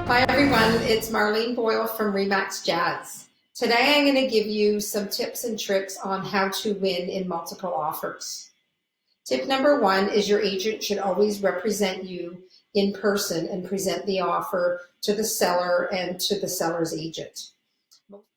Hi everyone, it's Marlene Boyle from REMAX Jazz. Today I'm going to give you some tips and tricks on how to win in multiple offers. Tip number one is your agent should always represent you in person and present the offer to the seller and to the seller's agent.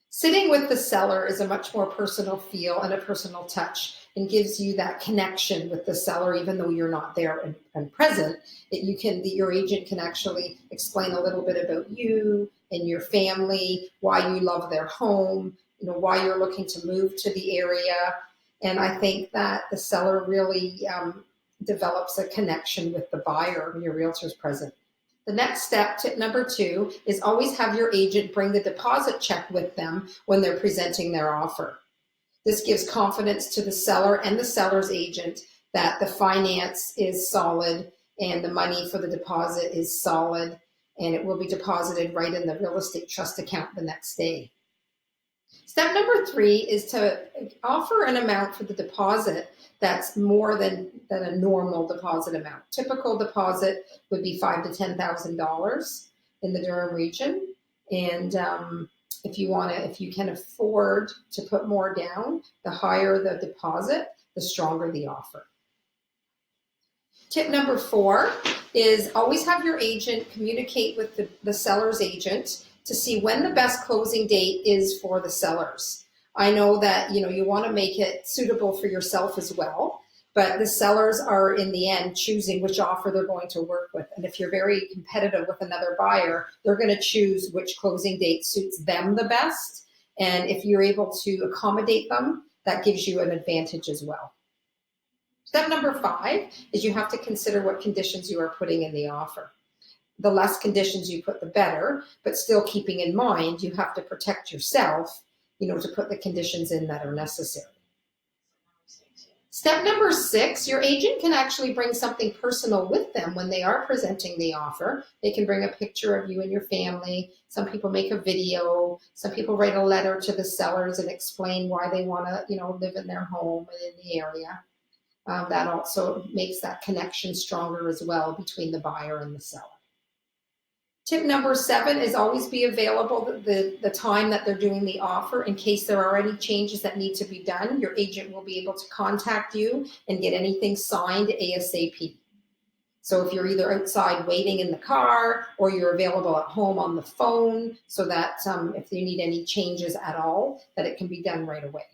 Sitting with the seller is a much more personal feel and a personal touch and gives you that connection with the seller, even though you're not there and present. Your agent can actually explain a little bit about you and your family, why you love their home, why you're looking to move to the area. And I think that the seller really develops a connection with the buyer when your realtor's present. The next step, tip number two, is always have your agent bring the deposit check with them when they're presenting their offer. This gives confidence to the seller and the seller's agent that the finance is solid and the money for the deposit is solid, and it will be deposited right in the real estate trust account the next day. Step number three is to offer an amount for the deposit that's more than a normal deposit amount. Typical deposit would be $5,000 to $10,000 in the Durham region, and if you can afford to put more down, the higher the deposit, the stronger the offer. Tip number four is always have your agent communicate with the seller's agent to see when the best closing date is for the sellers. I know that you want to make it suitable for yourself as well, but the sellers are in the end choosing which offer they're going to work with. And if you're very competitive with another buyer, they're going to choose which closing date suits them the best. And if you're able to accommodate them, that gives you an advantage as well. Step number five is you have to consider what conditions you are putting in the offer. The less conditions you put, the better, but still keeping in mind you have to protect yourself, to put the conditions in that are necessary. Step number six, your agent can actually bring something personal with them when they are presenting the offer. They can bring a picture of you and your family. Some people make a video. Some people write a letter to the sellers and explain why they want to, live in their home and in the area. That also makes that connection stronger as well between the buyer and the seller. Tip number seven is always be available the time that they're doing the offer in case there are any changes that need to be done. Your agent will be able to contact you and get anything signed ASAP. So if you're either outside waiting in the car or you're available at home on the phone, so that if you need any changes at all, that it can be done right away.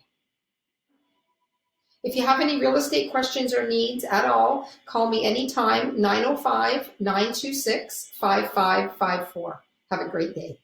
If you have any real estate questions or needs at all, call me anytime, 905-926-5554. Have a great day.